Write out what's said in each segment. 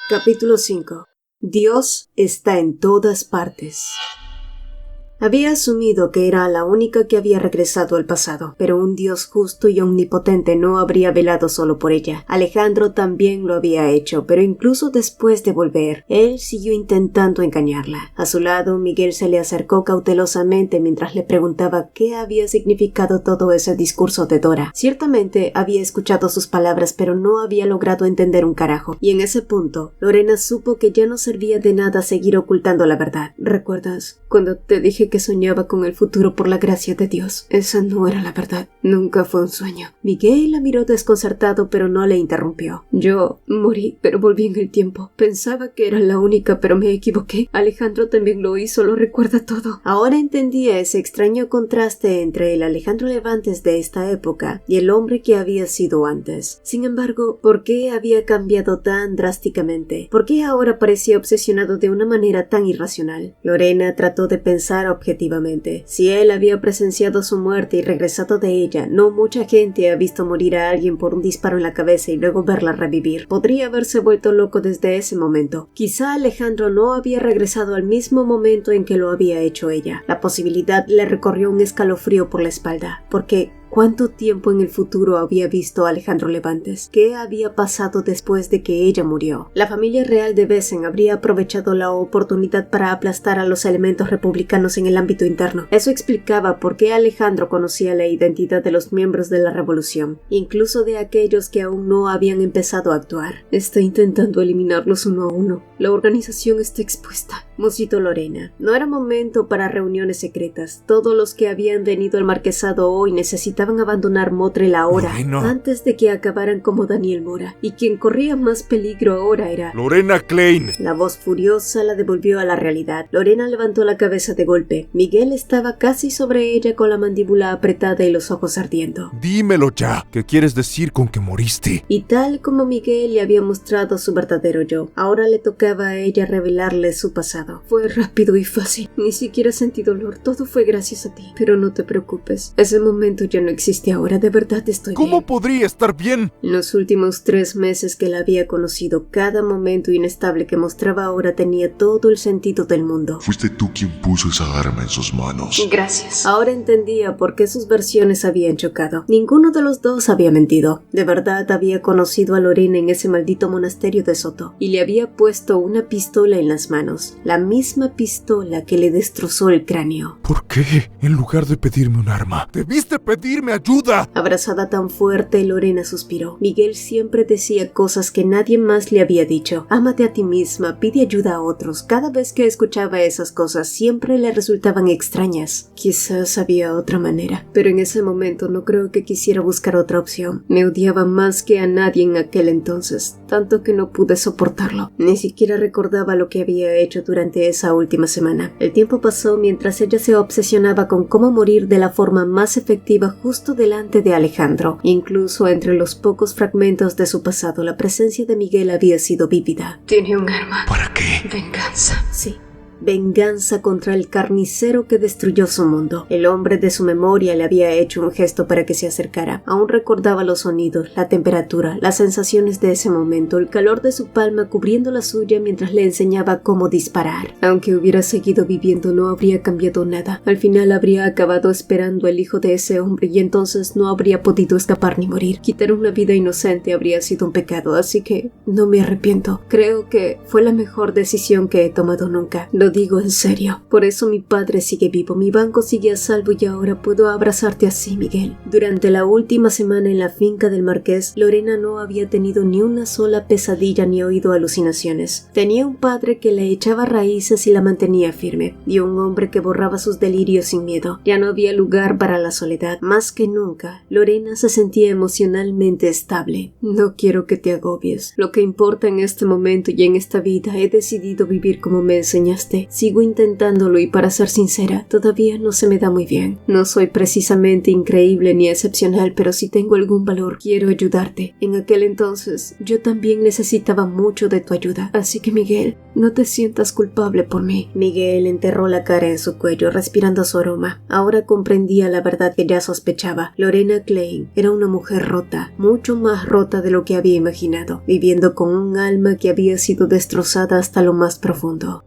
Capítulo 5. Dios está en todas partes. Había asumido que era la única que había regresado al pasado, pero un Dios justo y omnipotente no habría velado solo por ella. Alejandro también lo había hecho, pero incluso después de volver, él siguió intentando engañarla. A su lado, Miguel se le acercó cautelosamente mientras le preguntaba qué había significado todo ese discurso de Dora. Ciertamente había escuchado sus palabras, pero no había logrado entender un carajo. Y en ese punto, Lorena supo que ya no servía de nada seguir ocultando la verdad. ¿Recuerdas cuando te dije que soñaba con el futuro por la gracia de Dios? Esa no era la verdad. Nunca fue un sueño. Miguel la miró desconcertado, pero no le interrumpió. Yo morí, pero volví en el tiempo. Pensaba que era la única, pero me equivoqué. Alejandro también lo hizo, lo recuerda todo. Ahora entendía ese extraño contraste entre el Alejandro Levantes de esta época y el hombre que había sido antes. Sin embargo, ¿por qué había cambiado tan drásticamente? ¿Por qué ahora parecía obsesionado de una manera tan irracional? Lorena trató de pensar objetivamente. Si él había presenciado su muerte y regresado de ella, no mucha gente ha visto morir a alguien por un disparo en la cabeza y luego verla revivir. Podría haberse vuelto loco desde ese momento. Quizá Alejandro no había regresado al mismo momento en que lo había hecho ella. La posibilidad le recorrió un escalofrío por la espalda, porque ¿cuánto tiempo en el futuro había visto a Alejandro Levantes? ¿Qué había pasado después de que ella murió? La familia real de Besen habría aprovechado la oportunidad para aplastar a los elementos republicanos en el ámbito interno. Eso explicaba por qué Alejandro conocía la identidad de los miembros de la revolución, incluso de aquellos que aún no habían empezado a actuar. Está intentando eliminarlos uno a uno. La organización está expuesta, musitó Lorena. No era momento para reuniones secretas. Todos los que habían venido al marquesado hoy necesitaban abandonar Motrel ahora, antes de que acabaran como Daniel Mora, y quien corría más peligro ahora era Lorena Klein. La voz furiosa la devolvió a la realidad. Lorena levantó la cabeza de golpe. Miguel estaba casi sobre ella con la mandíbula apretada y los ojos ardiendo. Dímelo ya, ¿qué quieres decir con que moriste? Y tal como Miguel le había mostrado su verdadero yo, ahora le tocaba a ella revelarle su pasado. Fue rápido y fácil. Ni siquiera sentí dolor. Todo fue gracias a ti. Pero no te preocupes. Ese momento ya no existe ahora. De verdad estoy bien. ¿Cómo podría estar bien? En los últimos 3 meses que la había conocido, cada momento inestable que mostraba ahora tenía todo el sentido del mundo. Fuiste tú quien puso esa arma en sus manos. Gracias. Ahora entendía por qué sus versiones habían chocado. Ninguno de los dos había mentido. De verdad había conocido a Lorena en ese maldito monasterio de Soto y le había puesto una pistola en las manos. La misma pistola que le destrozó el cráneo. ¿Por qué? En lugar de pedirme un arma, debiste pedirme ayuda. Abrazada tan fuerte, Lorena suspiró. Miguel siempre decía cosas que nadie más le había dicho. Ámate a ti misma, pide ayuda a otros. Cada vez que escuchaba esas cosas, siempre le resultaban extrañas. Quizás había otra manera, pero en ese momento no creo que quisiera buscar otra opción. Me odiaba más que a nadie en aquel entonces, tanto que no pude soportarlo. Ni siquiera recordaba lo que había hecho durante esa última semana. El tiempo pasó mientras ella se obsesionaba con cómo morir de la forma más efectiva justo delante de Alejandro. Incluso entre los pocos fragmentos de su pasado, la presencia de Miguel había sido vívida. Tiene un arma. ¿Para qué? Venganza. Sí. Venganza contra el carnicero que destruyó su mundo. El hombre de su memoria le había hecho un gesto para que se acercara. Aún recordaba los sonidos, la temperatura, las sensaciones de ese momento, el calor de su palma cubriendo la suya mientras le enseñaba cómo disparar. Aunque hubiera seguido viviendo, no habría cambiado nada. Al final habría acabado esperando el hijo de ese hombre y entonces no habría podido escapar ni morir. Quitar una vida inocente habría sido un pecado, así que no me arrepiento. Creo que fue la mejor decisión que he tomado nunca. Lo digo en serio. Por eso mi padre sigue vivo, mi banco sigue a salvo y ahora puedo abrazarte así, Miguel. Durante la última semana en la finca del marqués, Lorena no había tenido ni una sola pesadilla ni oído alucinaciones. Tenía un padre que le echaba raíces y la mantenía firme, y un hombre que borraba sus delirios sin miedo. Ya no había lugar para la soledad. Más que nunca, Lorena se sentía emocionalmente estable. No quiero que te agobies. Lo que importa en este momento y en esta vida, he decidido vivir como me enseñaste Honestamente, sigo intentándolo y para ser sincera, todavía no se me da muy bien. No soy precisamente increíble ni excepcional, pero si tengo algún valor, quiero ayudarte. En aquel entonces, yo también necesitaba mucho de tu ayuda, así que Miguel, no te sientas culpable por mí. Miguel enterró la cara en su cuello, respirando su aroma. Ahora comprendía la verdad que ya sospechaba. Lorena Klein era una mujer rota, mucho más rota de lo que había imaginado, viviendo con un alma que había sido destrozada hasta lo más profundo.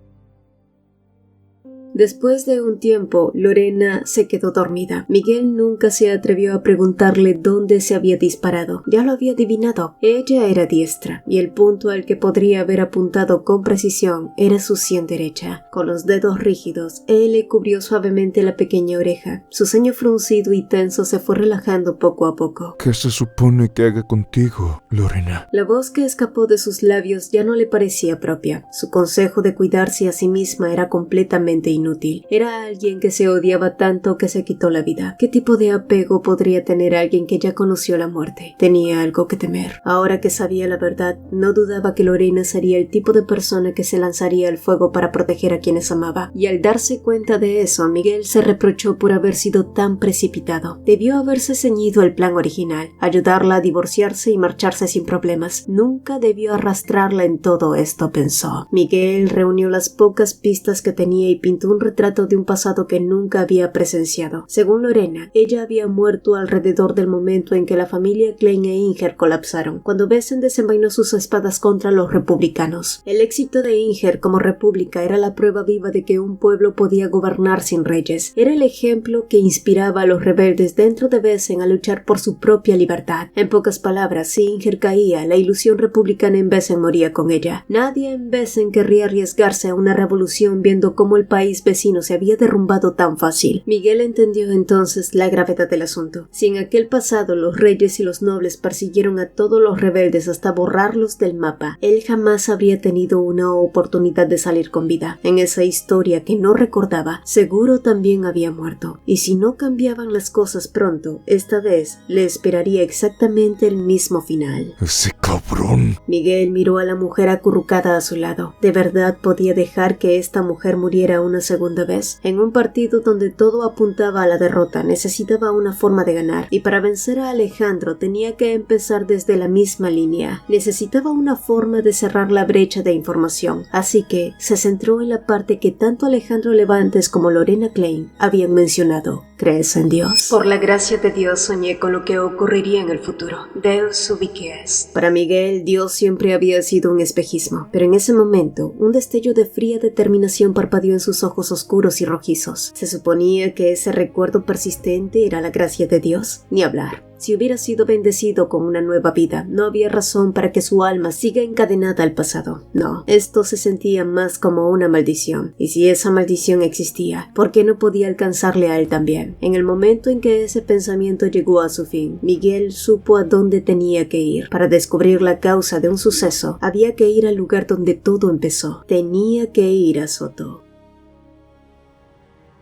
Después de un tiempo, Lorena se quedó dormida. Miguel nunca se atrevió a preguntarle dónde se había disparado. Ya lo había adivinado. Ella era diestra, y el punto al que podría haber apuntado con precisión era su sien derecha. Con los dedos rígidos, él le cubrió suavemente la pequeña oreja. Su ceño fruncido y tenso se fue relajando poco a poco. ¿Qué se supone que haga contigo, Lorena? La voz que escapó de sus labios ya no le parecía propia. Su consejo de cuidarse a sí misma era completamente inútil. Era alguien que se odiaba tanto que se quitó la vida. ¿Qué tipo de apego podría tener alguien que ya conoció la muerte? Tenía algo que temer. Ahora que sabía la verdad, no dudaba que Lorena sería el tipo de persona que se lanzaría al fuego para proteger a quienes amaba. Y al darse cuenta de eso, Miguel se reprochó por haber sido tan precipitado. Debió haberse ceñido al plan original, ayudarla a divorciarse y marcharse sin problemas. Nunca debió arrastrarla en todo esto, pensó. Miguel reunió las pocas pistas que tenía y pintó un retrato de un pasado que nunca había presenciado. Según Lorena, ella había muerto alrededor del momento en que la familia Klein e Inger colapsaron, cuando Besen desenvainó sus espadas contra los republicanos. El éxito de Inger como república era la prueba viva de que un pueblo podía gobernar sin reyes. Era el ejemplo que inspiraba a los rebeldes dentro de Besen a luchar por su propia libertad. En pocas palabras, si Inger caía, la ilusión republicana en Besen moría con ella. Nadie en Besen querría arriesgarse a una revolución viendo cómo el país vecino se había derrumbado tan fácil. Miguel entendió entonces la gravedad del asunto. Si en aquel pasado los reyes y los nobles persiguieron a todos los rebeldes hasta borrarlos del mapa, él jamás habría tenido una oportunidad de salir con vida. En esa historia que no recordaba, seguro también había muerto. Y si no cambiaban las cosas pronto, esta vez le esperaría exactamente el mismo final. Ese cabrón. Miguel miró a la mujer acurrucada a su lado. ¿De verdad podía dejar que esta mujer muriera una segunda vez? En un partido donde todo apuntaba a la derrota, necesitaba una forma de ganar, y para vencer a Alejandro tenía que empezar desde la misma línea. Necesitaba una forma de cerrar la brecha de información, así que se centró en la parte que tanto Alejandro Levantes como Lorena Klein habían mencionado. ¿Crees en Dios? Por la gracia de Dios soñé con lo que ocurriría en el futuro. Deus ubique est. Para Miguel, Dios siempre había sido un espejismo, pero en ese momento, un destello de fría determinación parpadeó en sus ojos oscuros y rojizos. ¿Se suponía que ese recuerdo persistente era la gracia de Dios? Ni hablar. Si hubiera sido bendecido con una nueva vida, no había razón para que su alma siga encadenada al pasado. No, esto se sentía más como una maldición. Y si esa maldición existía, ¿por qué no podía alcanzarle a él también? En el momento en que ese pensamiento llegó a su fin, Miguel supo a dónde tenía que ir. Para descubrir la causa de un suceso, había que ir al lugar donde todo empezó. Tenía que ir a Soto.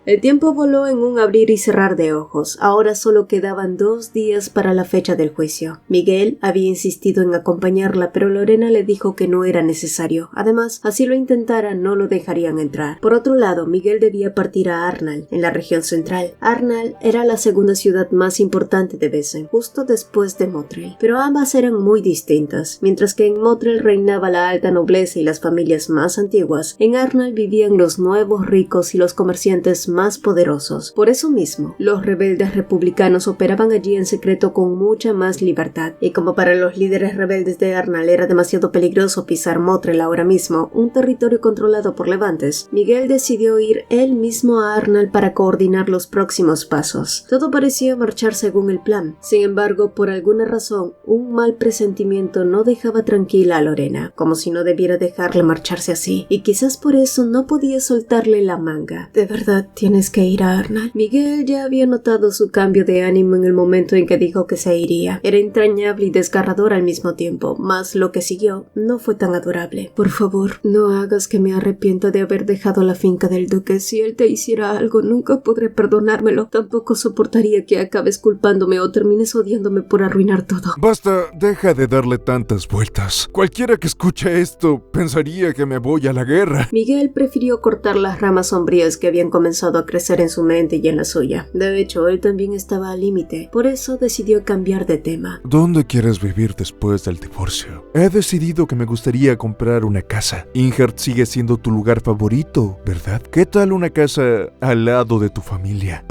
El tiempo voló en un abrir y cerrar de ojos. Ahora solo quedaban 2 días para la fecha del juicio. Miguel había insistido en acompañarla, pero Lorena le dijo que no era necesario. Además, así lo intentara, no lo dejarían entrar. Por otro lado, Miguel debía partir a Arnal, en la región central. Arnal era la segunda ciudad más importante de Besen, justo después de Motril. Pero ambas eran muy distintas. Mientras que en Motril reinaba la alta nobleza y las familias más antiguas, en Arnal vivían los nuevos ricos y los comerciantes más poderosos. Por eso mismo, los rebeldes republicanos operaban allí en secreto con mucha más libertad, y como para los líderes rebeldes de Arnal era demasiado peligroso pisar Motril ahora mismo, un territorio controlado por Levantes, Miguel decidió ir él mismo a Arnal para coordinar los próximos pasos. Todo parecía marchar según el plan. Sin embargo, por alguna razón, un mal presentimiento no dejaba tranquila a Lorena, como si no debiera dejarle marcharse así, y quizás por eso no podía soltarle la manga. De verdad, tienes que ir, Arnold. Miguel ya había notado su cambio de ánimo en el momento en que dijo que se iría. Era entrañable y desgarrador al mismo tiempo, mas lo que siguió no fue tan adorable. Por favor, no hagas que me arrepienta de haber dejado la finca del duque. Si él te hiciera algo, nunca podré perdonármelo. Tampoco soportaría que acabes culpándome o termines odiándome por arruinar todo. Basta, deja de darle tantas vueltas. Cualquiera que escuche esto pensaría que me voy a la guerra. Miguel prefirió cortar las ramas sombrías que habían comenzado a crecer en su mente y en la suya. De hecho, él también estaba al límite. Por eso decidió cambiar de tema. ¿Dónde quieres vivir después del divorcio? He decidido que me gustaría comprar una casa. Ingert sigue siendo tu lugar favorito, ¿verdad? ¿Qué tal una casa al lado de tu familia?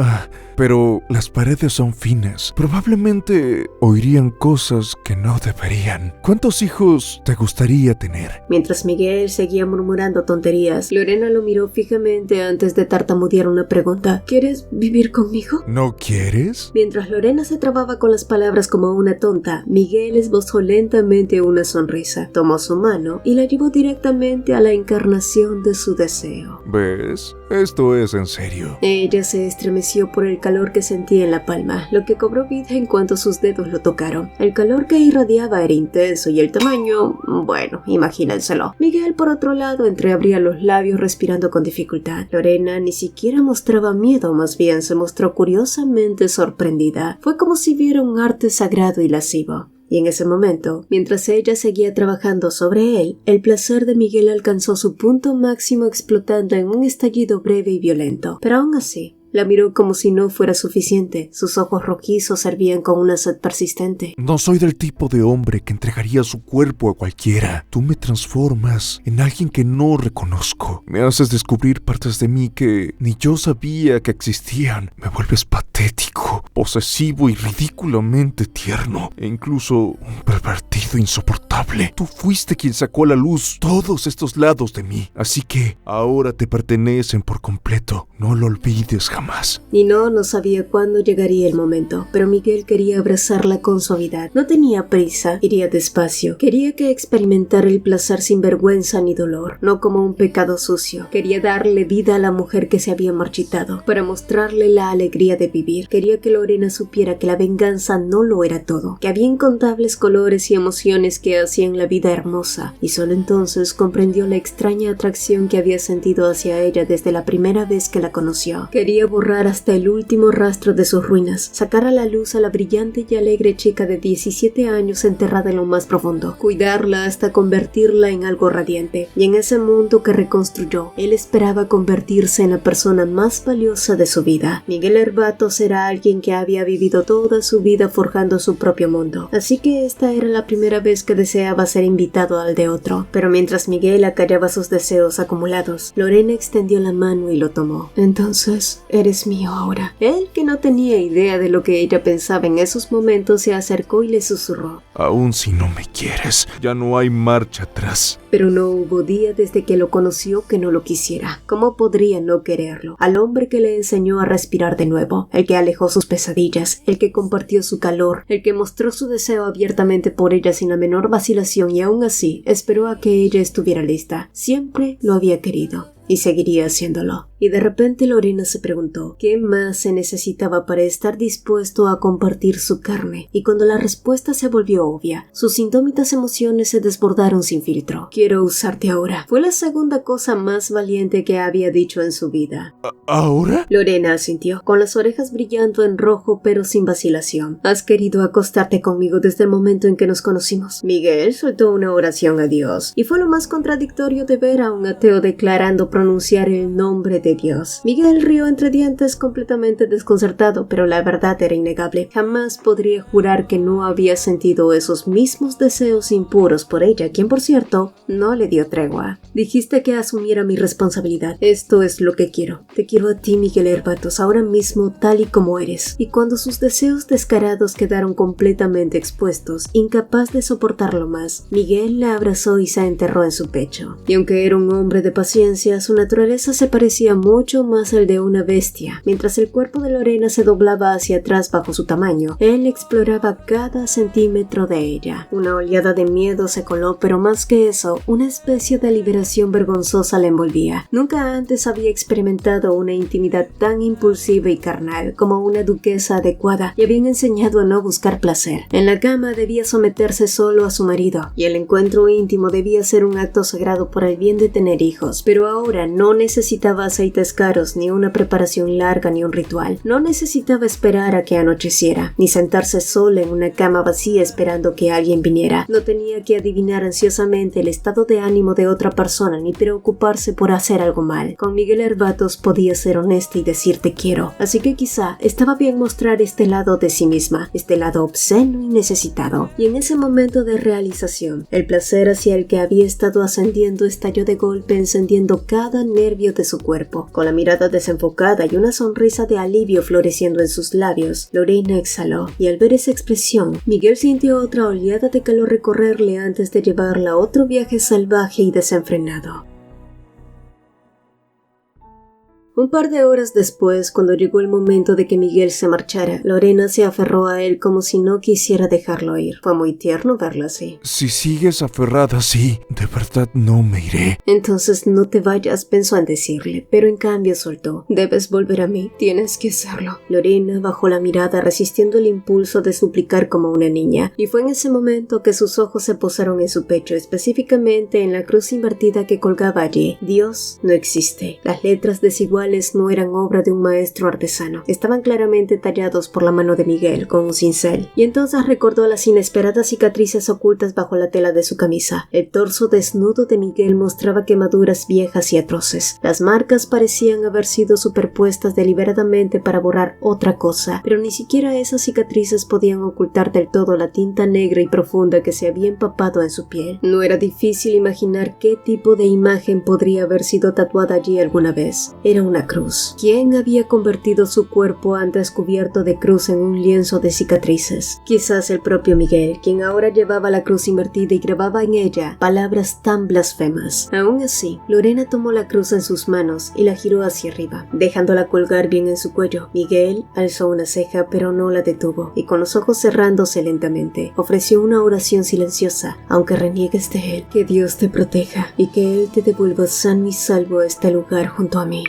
Pero las paredes son finas. Probablemente oirían cosas que no deberían. ¿Cuántos hijos te gustaría tener? Mientras Miguel seguía murmurando tonterías, Lorena lo miró fijamente antes de tartamudear una pregunta. ¿Quieres vivir conmigo? ¿No quieres? Mientras Lorena se trababa con las palabras como una tonta, Miguel esbozó lentamente una sonrisa, tomó su mano y la llevó directamente a la encarnación de su deseo. ¿Ves? Esto es en serio. Ella se estremeció por el calor que sentía en la palma, lo que cobró vida en cuanto sus dedos lo tocaron. El calor que irradiaba era intenso y el tamaño, bueno, imagínenselo. Miguel, por otro lado, entreabría los labios respirando con dificultad. Lorena ni siquiera mostraba miedo, más bien se mostró curiosamente sorprendida. Fue como si viera un arte sagrado y lascivo. Y en ese momento, mientras ella seguía trabajando sobre él, el placer de Miguel alcanzó su punto máximo explotando en un estallido breve y violento. Pero aún así, la miró como si no fuera suficiente. Sus ojos rojizos servían con una sed persistente. No soy del tipo de hombre que entregaría su cuerpo a cualquiera. Tú me transformas en alguien que no reconozco. Me haces descubrir partes de mí que ni yo sabía que existían. Me vuelves patético, posesivo y ridículamente tierno. E incluso un pervertido insoportable. Tú fuiste quien sacó a la luz todos estos lados de mí. Así que ahora te pertenecen por completo. No lo olvides jamás. Y no sabía cuándo llegaría el momento, pero Miguel quería abrazarla con suavidad. No tenía prisa, iría despacio. Quería que experimentara el placer sin vergüenza ni dolor, no como un pecado sucio. Quería darle vida a la mujer que se había marchitado, para mostrarle la alegría de vivir. Quería que Lorena supiera que la venganza no lo era todo, que había incontables colores y emociones que hacían la vida hermosa, y solo entonces comprendió la extraña atracción que había sentido hacia ella desde la primera vez que la conoció. Quería borrar hasta el último rastro de sus ruinas, sacar a la luz a la brillante y alegre chica de 17 años enterrada en lo más profundo, cuidarla hasta convertirla en algo radiante. Y en ese mundo que reconstruyó, él esperaba convertirse en la persona más valiosa de su vida. Miguel Herbatos era alguien que había vivido toda su vida forjando su propio mundo, así que esta era la primera vez que deseaba ser invitado al de otro. Pero mientras Miguel acallaba sus deseos acumulados, Lorena extendió la mano y lo tomó. Entonces, eres mío ahora. Él, que no tenía idea de lo que ella pensaba en esos momentos, se acercó y le susurró. Aún si no me quieres, ya no hay marcha atrás. Pero no hubo día desde que lo conoció que no lo quisiera. ¿Cómo podría no quererlo? Al hombre que le enseñó a respirar de nuevo, el que alejó sus pesadillas, el que compartió su calor, el que mostró su deseo abiertamente por ella sin la menor vacilación y aún así esperó a que ella estuviera lista. Siempre lo había querido y seguiría haciéndolo. Y de repente Lorena se preguntó qué más se necesitaba para estar dispuesto a compartir su carne, y cuando la respuesta se volvió obvia, sus indómitas emociones se desbordaron sin filtro. Quiero usarte ahora. Fue la segunda cosa más valiente que había dicho en su vida. ¿Ahora? Lorena asintió, con las orejas brillando en rojo pero sin vacilación. ¿Has querido acostarte conmigo desde el momento en que nos conocimos? Miguel soltó una oración a Dios, y fue lo más contradictorio de ver a un ateo declarando pronunciar el nombre de Dios. Miguel rió entre dientes, completamente desconcertado, pero la verdad era innegable. Jamás podría jurar que no había sentido esos mismos deseos impuros por ella, quien, por cierto, no le dio tregua. Dijiste que asumiera mi responsabilidad. Esto es lo que quiero. Te quiero a ti, Miguel Herbatos, ahora mismo tal y como eres. Y cuando sus deseos descarados quedaron completamente expuestos, incapaz de soportarlo más, Miguel la abrazó y se enterró en su pecho. Y aunque era un hombre de paciencia, su naturaleza se parecía mucho más al de una bestia. Mientras el cuerpo de Lorena se doblaba hacia atrás bajo su tamaño, él exploraba cada centímetro de ella. Una oleada de miedo se coló, pero más que eso, una especie de liberación vergonzosa la envolvía. Nunca antes había experimentado una intimidad tan impulsiva y carnal como una duquesa adecuada, y habían enseñado a no buscar placer. En la cama debía someterse solo a su marido, y el encuentro íntimo debía ser un acto sagrado por el bien de tener hijos, pero ahora no necesitaba aceites caros, ni una preparación larga, ni un ritual. No necesitaba esperar a que anocheciera, ni sentarse sola en una cama vacía esperando que alguien viniera. No tenía que adivinar ansiosamente el estado de ánimo de otra persona, ni preocuparse por hacer algo mal. Con Miguel Herbatos podía ser honesta y decir te quiero, así que quizá estaba bien mostrar este lado de sí misma, este lado obsceno y necesitado. Y en ese momento de realización, el placer hacia el que había estado ascendiendo estalló de golpe, encendiendo cada nervio de su cuerpo. Con la mirada desenfocada y una sonrisa de alivio floreciendo en sus labios, Lorena exhaló, y al ver esa expresión, Miguel sintió otra oleada de calor recorrerle antes de llevarla a otro viaje salvaje y desenfrenado. Un par de horas después, cuando llegó el momento de que Miguel se marchara, Lorena se aferró a él como si no quisiera dejarlo ir. Fue muy tierno verlo así. Si sigues aferrada así, de verdad no me iré. Entonces no te vayas, pensó en decirle, pero en cambio soltó. Debes volver a mí, tienes que hacerlo. Lorena bajó la mirada resistiendo el impulso de suplicar como una niña, y fue en ese momento que sus ojos se posaron en su pecho, específicamente en la cruz invertida que colgaba allí. Dios no existe. Las letras desiguales no eran obra de un maestro artesano. Estaban claramente tallados por la mano de Miguel con un cincel. Y entonces recordó las inesperadas cicatrices ocultas bajo la tela de su camisa. El torso desnudo de Miguel mostraba quemaduras viejas y atroces. Las marcas parecían haber sido superpuestas deliberadamente para borrar otra cosa, pero ni siquiera esas cicatrices podían ocultar del todo la tinta negra y profunda que se había empapado en su piel. No era difícil imaginar qué tipo de imagen podría haber sido tatuada allí alguna vez. Era una cruz. ¿Quién había convertido su cuerpo antes cubierto de cruz en un lienzo de cicatrices? Quizás el propio Miguel, quien ahora llevaba la cruz invertida y grababa en ella palabras tan blasfemas. Aún así, Lorena tomó la cruz en sus manos y la giró hacia arriba, dejándola colgar bien en su cuello. Miguel alzó una ceja, pero no la detuvo, y con los ojos cerrándose lentamente, ofreció una oración silenciosa, aunque reniegues de él, que Dios te proteja y que Él te devuelva sano y salvo a este lugar junto a mí.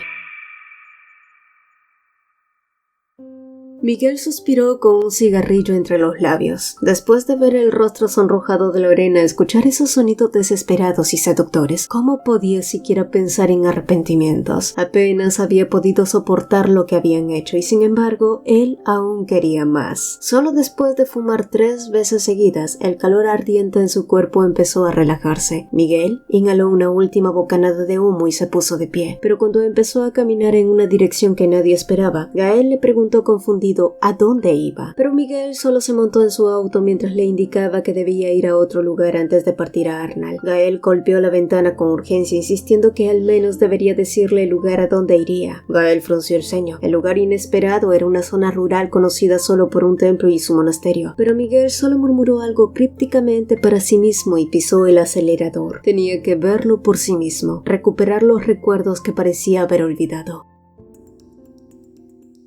Miguel suspiró con un cigarrillo entre los labios. Después de ver el rostro sonrojado de Lorena, escuchar esos sonidos desesperados y seductores, ¿cómo podía siquiera pensar en arrepentimientos? Apenas había podido soportar lo que habían hecho y sin embargo, él aún quería más. Solo después de fumar 3 veces seguidas, el calor ardiente en su cuerpo empezó a relajarse. Miguel inhaló una última bocanada de humo y se puso de pie, pero cuando empezó a caminar en una dirección que nadie esperaba, Gael le preguntó confundido a dónde iba, pero Miguel solo se montó en su auto mientras le indicaba que debía ir a otro lugar antes de partir a Arnal. Gael golpeó la ventana con urgencia, insistiendo que al menos debería decirle el lugar a dónde iría. Gael frunció el ceño. El lugar inesperado era una zona rural conocida solo por un templo y su monasterio, pero Miguel solo murmuró algo crípticamente para sí mismo y pisó el acelerador. Tenía que verlo por sí mismo, recuperar los recuerdos que parecía haber olvidado.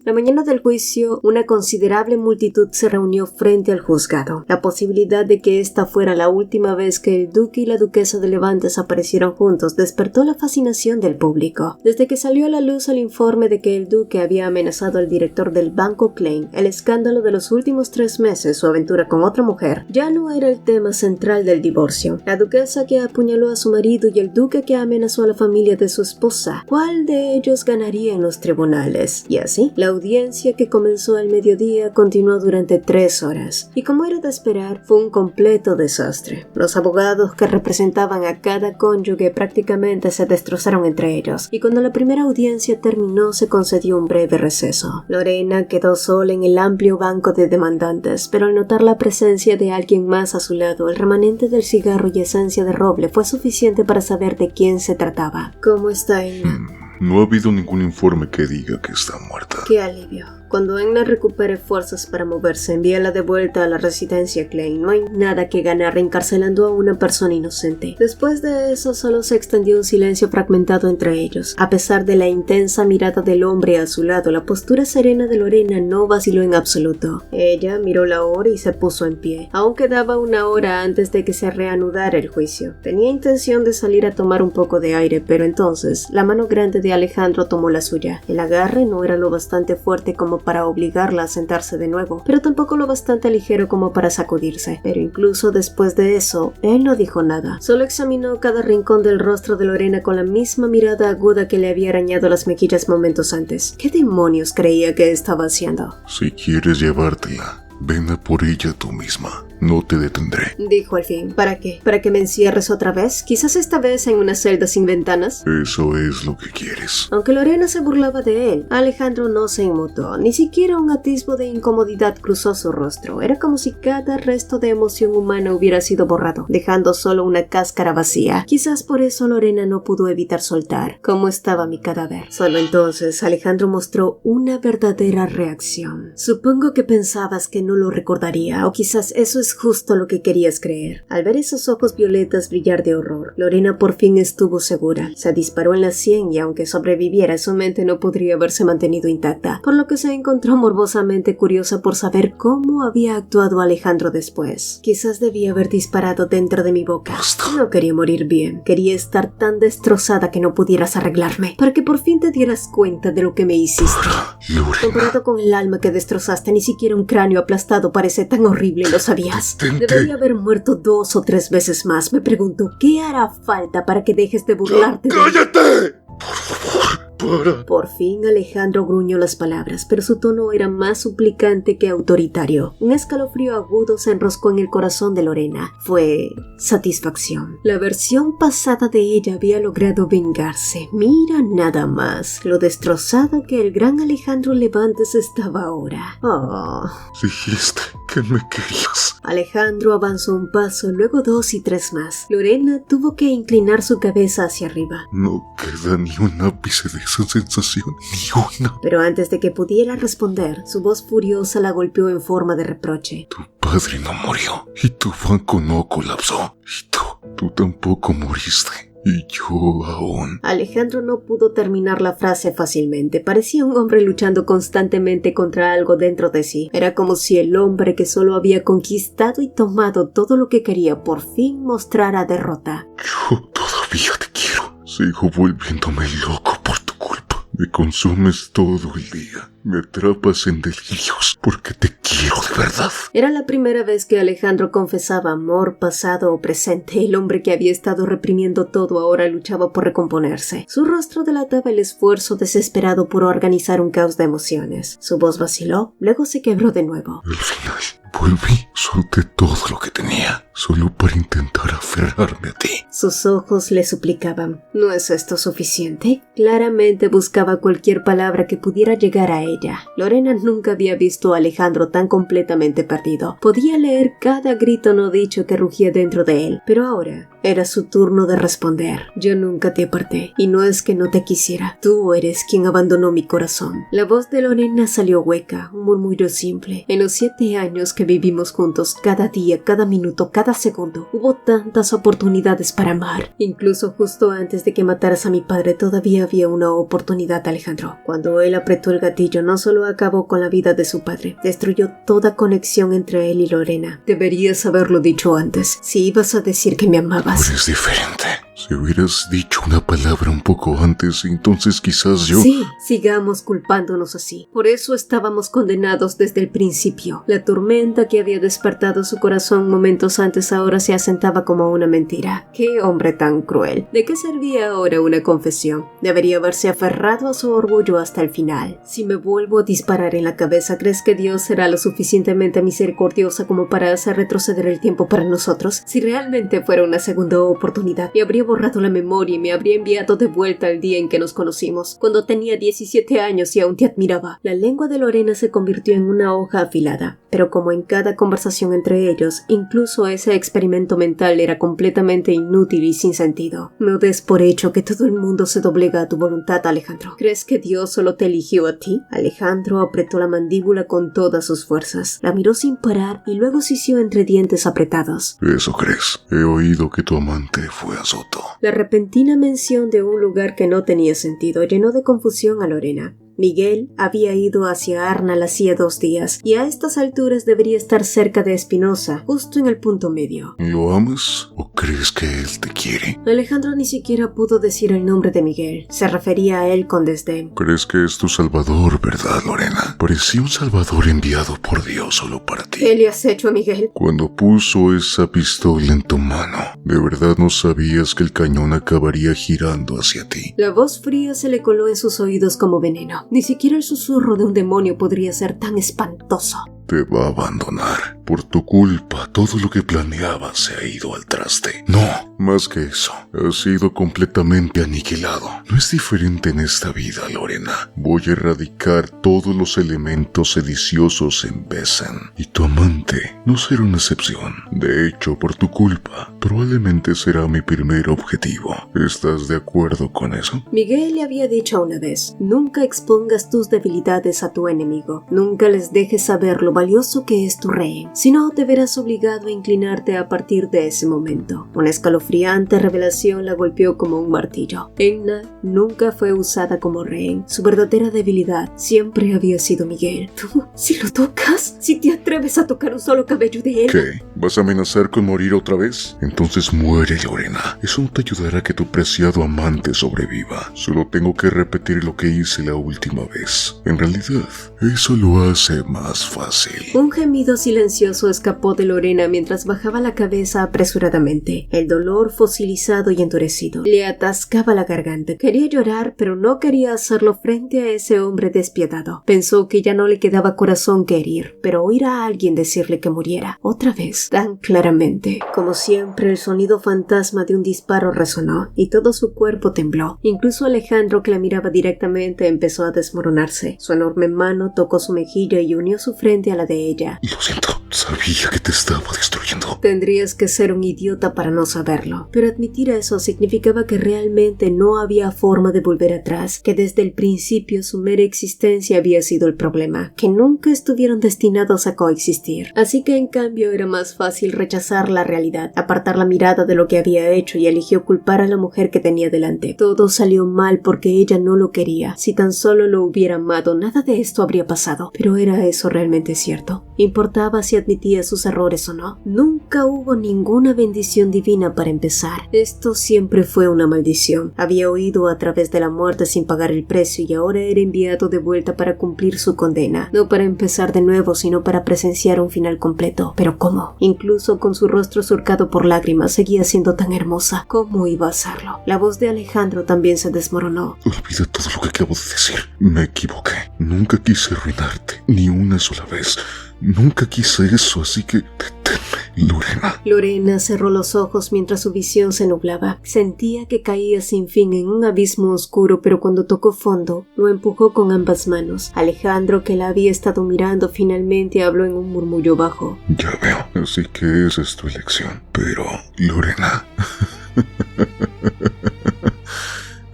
La mañana del juicio, una considerable multitud se reunió frente al juzgado. La posibilidad de que esta fuera la última vez que el duque y la duquesa de Levantes aparecieron juntos despertó la fascinación del público. Desde que salió a la luz el informe de que el duque había amenazado al director del Banco Klein, el escándalo de los últimos 3 meses, su aventura con otra mujer, ya no era el tema central del divorcio. La duquesa que apuñaló a su marido y el duque que amenazó a la familia de su esposa. ¿Cuál de ellos ganaría en los tribunales? Y así, la audiencia, que comenzó al mediodía, continuó durante 3 horas, y como era de esperar, fue un completo desastre. Los abogados que representaban a cada cónyuge prácticamente se destrozaron entre ellos, y cuando la primera audiencia terminó se concedió un breve receso. Lorena quedó sola en el amplio banco de demandantes, pero al notar la presencia de alguien más a su lado, el remanente del cigarro y esencia de roble fue suficiente para saber de quién se trataba. ¿Cómo está Elna? No ha habido ningún informe que diga que está muerta. ¡Qué alivio! Cuando Enna recupere fuerzas para moverse, envíala de vuelta a la residencia Klein. No hay nada que ganar reencarcelando a una persona inocente. Después de eso, solo se extendió un silencio fragmentado entre ellos. A pesar de la intensa mirada del hombre a su lado, la postura serena de Lorena no vaciló en absoluto. Ella miró la hora y se puso en pie. Aún quedaba una hora antes de que se reanudara el juicio. Tenía intención de salir a tomar un poco de aire, pero entonces la mano grande de Alejandro tomó la suya. El agarre no era lo bastante fuerte como para obligarla a sentarse de nuevo, pero tampoco lo bastante ligero como para sacudirse. Pero incluso después de eso, él no dijo nada. Solo examinó cada rincón del rostro de Lorena con la misma mirada aguda que le había arañado las mejillas momentos antes. ¿Qué demonios creía que estaba haciendo? Si quieres llevártela, ven a por ella tú misma. No te detendré. Dijo al fin. ¿Para qué? ¿Para que me encierres otra vez? Quizás esta vez en una celda sin ventanas. Eso es lo que quieres. Aunque Lorena se burlaba de él, Alejandro no se inmutó. Ni siquiera un atisbo de incomodidad cruzó su rostro. Era como si cada resto de emoción humana hubiera sido borrado, dejando solo una cáscara vacía. Quizás por eso Lorena no pudo evitar soltar. ¿Cómo estaba mi cadáver? Solo entonces Alejandro mostró una verdadera reacción. Supongo que pensabas que no lo recordaría, o quizás eso es justo lo que querías creer. Al ver esos ojos violetas brillar de horror, Lorena por fin estuvo segura. Se disparó en la sien y aunque sobreviviera, su mente no podría haberse mantenido intacta, por lo que se encontró morbosamente curiosa por saber cómo había actuado Alejandro después. Quizás debía haber disparado dentro de mi boca. No quería morir bien. Quería estar tan destrozada que no pudieras arreglarme, para que por fin te dieras cuenta de lo que me hiciste. Lorena. Comparado con el alma que destrozaste, ni siquiera un cráneo aplastado parece tan horrible, ¿lo sabías? Debería haber muerto 2 o 3 veces más. Me pregunto, ¿qué hará falta para que dejes de burlarte de mí? ¡Cállate! Por favor, para. Por fin Alejandro gruñó las palabras, pero su tono era más suplicante que autoritario. Un escalofrío agudo se enroscó en el corazón de Lorena. Fue satisfacción. La versión pasada de ella había logrado vengarse. Mira nada más lo destrozado que el gran Alejandro Levantes estaba ahora. Oh. Dijiste que me querías. Alejandro avanzó un paso, luego 2 y 3 más. Lorena tuvo que inclinar su cabeza hacia arriba. No queda ni un ápice de esa sensación, ni una. Pero antes de que pudiera responder, su voz furiosa la golpeó en forma de reproche. Tu padre no murió, y tu banco no colapsó, y tú tampoco moriste. Y yo aún. Alejandro no pudo terminar la frase fácilmente. Parecía un hombre luchando constantemente contra algo dentro de sí. Era como si el hombre que solo había conquistado y tomado todo lo que quería por fin mostrara derrota. Yo todavía te quiero. Sigo volviéndome loco por tu culpa. Me consumes todo el día. Me atrapas en delirios porque te quiero de verdad. Era la primera vez que Alejandro confesaba amor pasado o presente. El hombre que había estado reprimiendo todo ahora luchaba por recomponerse. Su rostro delataba el esfuerzo desesperado por organizar un caos de emociones. Su voz vaciló, luego se quebró de nuevo. Al final, volví, solté todo lo que tenía, solo para intentar aferrarme a ti. Sus ojos le suplicaban. ¿No es esto suficiente? Claramente buscaba cualquier palabra que pudiera llegar a ella. Lorena nunca había visto a Alejandro tan completamente perdido. Podía leer cada grito no dicho que rugía dentro de él, pero ahora era su turno de responder. Yo nunca te aparté, y no es que no te quisiera. Tú eres quien abandonó mi corazón. La voz de Lorena salió hueca, un murmullo simple. En los 7 años que vivimos juntos, cada día, cada minuto, cada segundo, hubo tantas oportunidades para amar. Incluso justo antes de que mataras a mi padre, todavía había una oportunidad, Alejandro. Cuando él apretó el gatillo, no solo acabó con la vida de su padre, destruyó toda conexión entre él y Lorena. Deberías haberlo dicho antes, si ibas a decir que me amabas. Eres diferente. Si hubieras dicho una palabra un poco antes, entonces quizás yo... Sí, sigamos culpándonos así. Por eso estábamos condenados desde el principio. La tormenta que había despertado su corazón momentos antes ahora se asentaba como una mentira. ¡Qué hombre tan cruel! ¿De qué servía ahora una confesión? Debería haberse aferrado a su orgullo hasta el final. Si me vuelvo a disparar en la cabeza, ¿crees que Dios será lo suficientemente misericordiosa como para hacer retroceder el tiempo para nosotros? Si realmente fuera una segunda oportunidad, y habría habría borrado la memoria y me habría enviado de vuelta al día en que nos conocimos, cuando tenía 17 años y aún te admiraba. La lengua de Lorena se convirtió en una hoja afilada, pero como en cada conversación entre ellos, incluso ese experimento mental era completamente inútil y sin sentido. No des por hecho que todo el mundo se doblega a tu voluntad, Alejandro. ¿Crees que Dios solo te eligió a ti? Alejandro apretó la mandíbula con todas sus fuerzas. La miró sin parar y luego sisió entre dientes apretados. ¿Eso crees? He oído que tu amante fue a Soto. La repentina mención de un lugar que no tenía sentido llenó de confusión a Lorena. Miguel había ido hacia Arnal hacía 2 días y a estas alturas debería estar cerca de Espinosa, justo en el punto medio. ¿Lo amas o crees que él te quiere? Alejandro ni siquiera pudo decir el nombre de Miguel. Se refería a él con desdén. ¿Crees que es tu salvador, verdad, Lorena? Parecía un salvador enviado por Dios solo para ti. ¿Qué le has hecho a Miguel? Cuando puso esa pistola en tu mano, ¿de verdad no sabías que el cañón acabaría girando hacia ti? La voz fría se le coló en sus oídos como veneno. Ni siquiera el susurro de un demonio podría ser tan espantoso. Te va a abandonar. Por tu culpa, todo lo que planeaba se ha ido al traste. No, más que eso, ha sido completamente aniquilado. No es diferente en esta vida, Lorena. Voy a erradicar todos los elementos sediciosos en Besen. Y tu amante no será una excepción. De hecho, por tu culpa, probablemente será mi primer objetivo. ¿Estás de acuerdo con eso? Miguel le había dicho una vez: nunca expongas tus debilidades a tu enemigo. Nunca les dejes saber lo valioso que es tu rehén. Si no, te verás obligado a inclinarte a partir de ese momento. Una escalofriante revelación la golpeó como un martillo. Enna nunca fue usada como rehén. Su verdadera debilidad siempre había sido Miguel. ¿Tú, si lo tocas? ¿Si te atreves a tocar un solo cabello de él? ¿Qué? ¿Vas a amenazar con morir otra vez? Entonces muere, Lorena. Eso no te ayudará a que tu preciado amante sobreviva. Solo tengo que repetir lo que hice la última vez. En realidad, eso lo hace más fácil. Un gemido silencioso escapó de Lorena mientras bajaba la cabeza apresuradamente. El dolor fosilizado y endurecido le atascaba la garganta. Quería llorar, pero no quería hacerlo frente a ese hombre despiadado. Pensó que ya no le quedaba corazón que herir, pero oír a alguien decirle que muriera, otra vez, tan claramente. Como siempre, el sonido fantasma de un disparo resonó, y todo su cuerpo tembló. Incluso Alejandro, que la miraba directamente, empezó a desmoronarse. Su enorme mano tocó su mejilla y unió su frente a la de ella. Lo siento, sabía que te estaba destruyendo. Tendrías que ser un idiota para no saberlo, pero admitir eso significaba que realmente no había forma de volver atrás, que desde el principio su mera existencia había sido el problema, que nunca estuvieron destinados a coexistir. Así que en cambio era más fácil rechazar la realidad, apartar la mirada de lo que había hecho y eligió culpar a la mujer que tenía delante. Todo salió mal porque ella no lo quería. Si tan solo lo hubiera amado, nada de esto habría pasado. Pero ¿era eso realmente cierto? ¿Importaba si admitía sus errores o no? Nunca hubo ninguna bendición divina para empezar. Esto siempre fue una maldición. Había huido a través de la muerte sin pagar el precio y ahora era enviado de vuelta para cumplir su condena. No para empezar de nuevo, sino para presenciar un final completo. ¿Pero cómo? Incluso con su rostro surcado por lágrimas, seguía siendo tan hermosa. ¿Cómo iba a hacerlo? La voz de Alejandro también se desmoronó. Olvida todo lo que acabo de decir. Me equivoqué. Nunca quise arruinarte, ni una sola vez. Nunca quise eso, así que deténme, Lorena. Lorena cerró los ojos mientras su visión se nublaba. Sentía que caía sin fin en un abismo oscuro, pero cuando tocó fondo, lo empujó con ambas manos. Alejandro, que la había estado mirando, finalmente habló en un murmullo bajo. Ya veo, así que esa es tu elección. Pero, Lorena,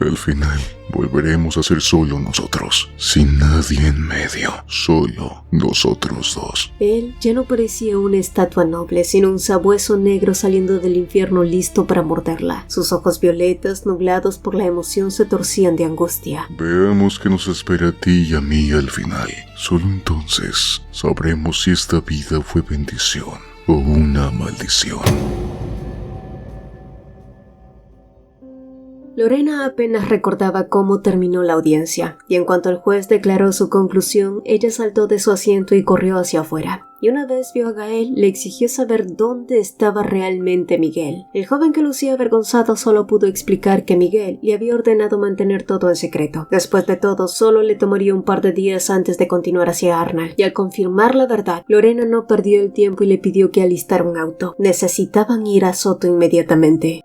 al final volveremos a ser solo nosotros, sin nadie en medio, solo nosotros dos. Él ya no parecía una estatua noble, sino un sabueso negro saliendo del infierno listo para morderla. Sus ojos violetas, nublados por la emoción, se torcían de angustia. Veamos qué nos espera a ti y a mí al final. Solo entonces sabremos si esta vida fue bendición o una maldición. Lorena apenas recordaba cómo terminó la audiencia, y en cuanto el juez declaró su conclusión, ella saltó de su asiento y corrió hacia afuera. Y una vez vio a Gael, le exigió saber dónde estaba realmente Miguel. El joven, que lucía avergonzado, solo pudo explicar que Miguel le había ordenado mantener todo en secreto. Después de todo, solo le tomaría un par de días antes de continuar hacia Arnal. Y al confirmar la verdad, Lorena no perdió el tiempo y le pidió que alistara un auto. Necesitaban ir a Soto inmediatamente.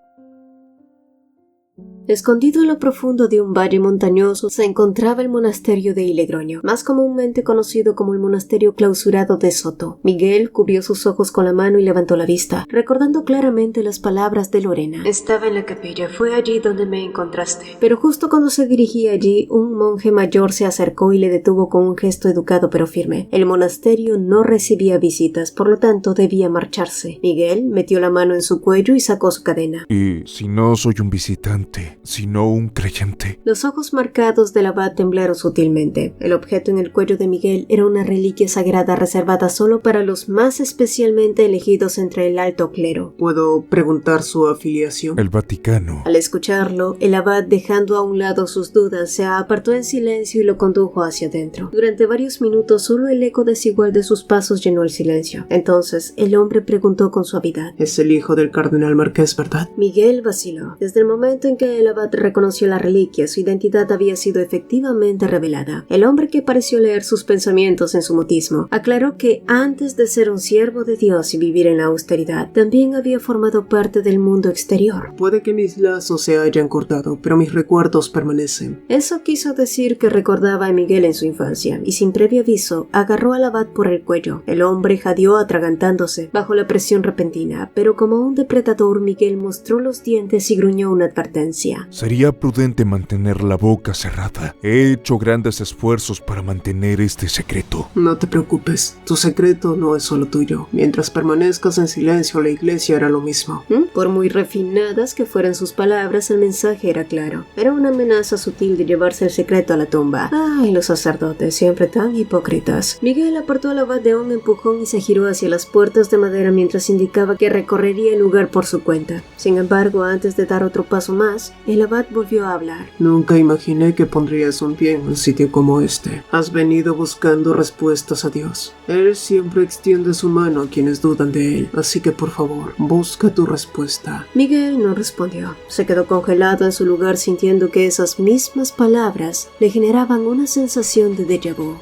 Escondido en lo profundo de un valle montañoso se encontraba el monasterio de Ilegroño, más comúnmente conocido como el monasterio clausurado de Soto. Miguel cubrió sus ojos con la mano y levantó la vista, recordando claramente las palabras de Lorena. Estaba en la capilla, fue allí donde me encontraste. Pero justo cuando se dirigía allí, un monje mayor se acercó y le detuvo con un gesto educado pero firme. El monasterio no recibía visitas, por lo tanto debía marcharse. Miguel metió la mano en su cuello y sacó su cadena. Y si no soy un visitante, sino un creyente. Los ojos marcados del abad temblaron sutilmente. El objeto en el cuello de Miguel era una reliquia sagrada reservada solo para los más especialmente elegidos entre el alto clero. ¿Puedo preguntar su afiliación? El Vaticano. Al escucharlo, el abad, dejando a un lado sus dudas, se apartó en silencio y lo condujo hacia adentro. Durante varios minutos, solo el eco desigual de sus pasos llenó el silencio. Entonces, el hombre preguntó con suavidad. Es el hijo del cardenal Marqués, ¿verdad? Miguel vaciló. Desde el momento en que el abad reconoció la reliquia, su identidad había sido efectivamente revelada. El hombre, que pareció leer sus pensamientos en su mutismo, aclaró que antes de ser un siervo de Dios y vivir en la austeridad, también había formado parte del mundo exterior. Puede que mis lazos se hayan cortado, pero mis recuerdos permanecen. Eso quiso decir que recordaba a Miguel en su infancia, y sin previo aviso, agarró al abad por el cuello. El hombre jadeó atragantándose bajo la presión repentina, pero como un depredador, Miguel mostró los dientes y gruñó una advertencia. Sería prudente mantener la boca cerrada. He hecho grandes esfuerzos para mantener este secreto. No te preocupes, tu secreto no es solo tuyo. Mientras permanezcas en silencio, la iglesia hará lo mismo. Por muy refinadas que fueran sus palabras, el mensaje era claro. Era una amenaza sutil de llevarse el secreto a la tumba. Ay, los sacerdotes, siempre tan hipócritas. Miguel apartó al abad de un empujón y se giró hacia las puertas de madera mientras indicaba que recorrería el lugar por su cuenta. Sin embargo, antes de dar otro paso más, el abad volvió a hablar. Nunca imaginé que pondrías un pie en un sitio como este. Has venido buscando respuestas a Dios. Él siempre extiende su mano a quienes dudan de él, así que por favor, busca tu respuesta. Miguel no respondió. Se quedó congelado en su lugar sintiendo que esas mismas palabras le generaban una sensación de déjà vu.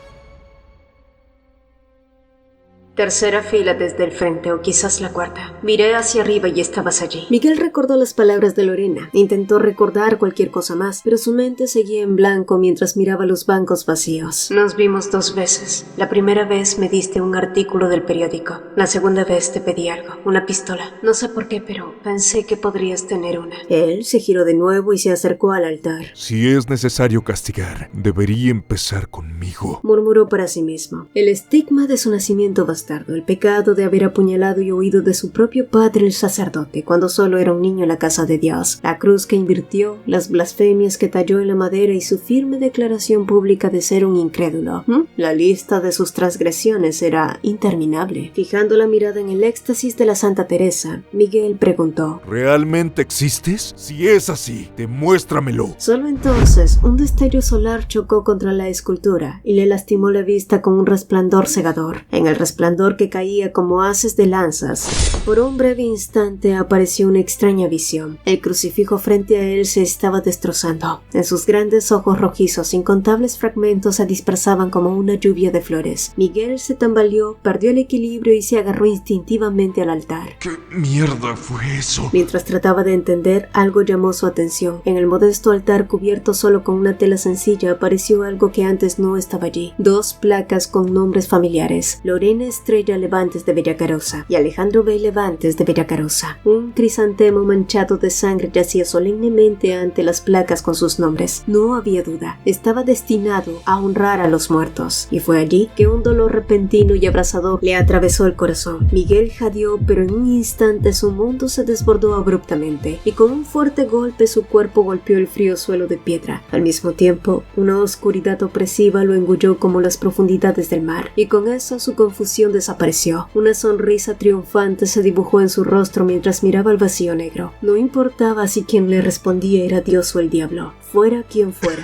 Tercera fila desde el frente, o quizás la cuarta. Miré hacia arriba y estabas allí. Miguel recordó las palabras de Lorena. Intentó recordar cualquier cosa más, pero su mente seguía en blanco mientras miraba los bancos vacíos. Nos vimos 2 veces. La primera vez me diste un artículo del periódico. La segunda vez te pedí algo, una pistola. No sé por qué, pero pensé que podrías tener una. Él se giró de nuevo y se acercó al altar. Si es necesario castigar, debería empezar conmigo, murmuró para sí mismo. El estigma de su nacimiento bastardo, el pecado de haber apuñalado y huido de su propio padre el sacerdote cuando solo era un niño en la casa de Dios, la cruz que invirtió, las blasfemias que talló en la madera y su firme declaración pública de ser un incrédulo. La lista de sus transgresiones era interminable. Fijando la mirada en el éxtasis de la Santa Teresa, Miguel preguntó: ¿realmente existes? Si es así, demuéstramelo. Solo entonces un destello solar chocó contra la escultura y le lastimó la vista con un resplandor cegador. En el resplandor que caía como haces de lanzas, por un breve instante apareció una extraña visión. El crucifijo frente a él se estaba destrozando. En sus grandes ojos rojizos, incontables fragmentos se dispersaban como una lluvia de flores. Miguel se tambaleó, perdió el equilibrio y se agarró instintivamente al altar. ¿Qué mierda fue eso? Mientras trataba de entender, algo llamó su atención. En el modesto altar cubierto solo con una tela sencilla apareció algo que antes no estaba allí. 2 placas con nombres familiares: Lorena Estrella Levantes de Bellacarosa y Alejandro B. Levantes de Bellacarosa. Un crisantemo manchado de sangre yacía solemnemente ante las placas con sus nombres. No había duda, estaba destinado a honrar a los muertos. Y fue allí que un dolor repentino y abrasador le atravesó el corazón. Miguel jadeó, pero en un instante su mundo se desbordó abruptamente y con un fuerte golpe su cuerpo golpeó el frío suelo de piedra. Al mismo tiempo, una oscuridad opresiva lo engulló como las profundidades del mar, y con eso su confusión desapareció. Una sonrisa triunfante se dibujó en su rostro mientras miraba al vacío negro. No importaba si quien le respondía era Dios o el diablo, fuera quien fuera.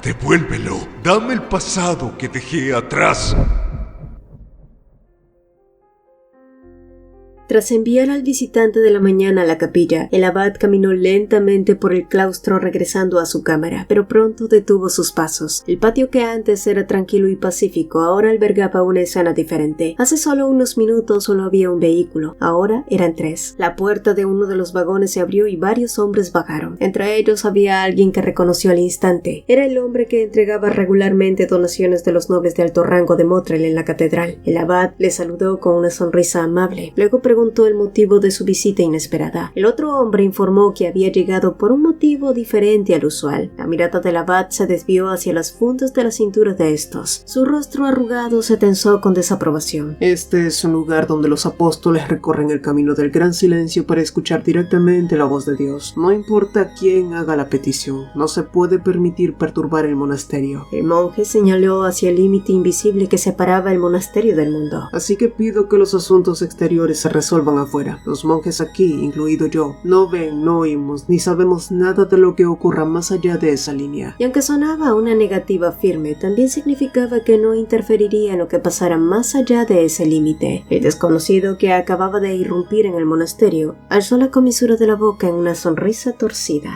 Devuélvelo, dame el pasado que dejé atrás. Tras enviar al visitante de la mañana a la capilla, el abad caminó lentamente por el claustro regresando a su cámara, pero pronto detuvo sus pasos. El patio que antes era tranquilo y pacífico ahora albergaba una escena diferente. Hace solo unos minutos solo había un vehículo, ahora eran 3. La puerta de uno de los vagones se abrió y varios hombres bajaron. Entre ellos había alguien que reconoció al instante. Era el hombre que entregaba regularmente donaciones de los nobles de alto rango de Motril en la catedral. El abad le saludó con una sonrisa amable. Luego preguntó el motivo de su visita inesperada. El otro hombre informó que había llegado por un motivo diferente al usual. La mirada del abad se desvió hacia las fundas de la cintura de estos. Su rostro arrugado se tensó con desaprobación. Este es un lugar donde los apóstoles recorren el camino del gran silencio para escuchar directamente la voz de Dios. No importa quién haga la petición, no se puede permitir perturbar el monasterio. El monje señaló hacia el límite invisible que separaba el monasterio del mundo. Así que pido que los asuntos exteriores se resuelvan afuera. Los monjes aquí, incluido yo, no ven, no oímos, ni sabemos nada de lo que ocurra más allá de esa línea. Y aunque sonaba una negativa firme, también significaba que no interferiría en lo que pasara más allá de ese límite. El desconocido que acababa de irrumpir en el monasterio alzó la comisura de la boca en una sonrisa torcida.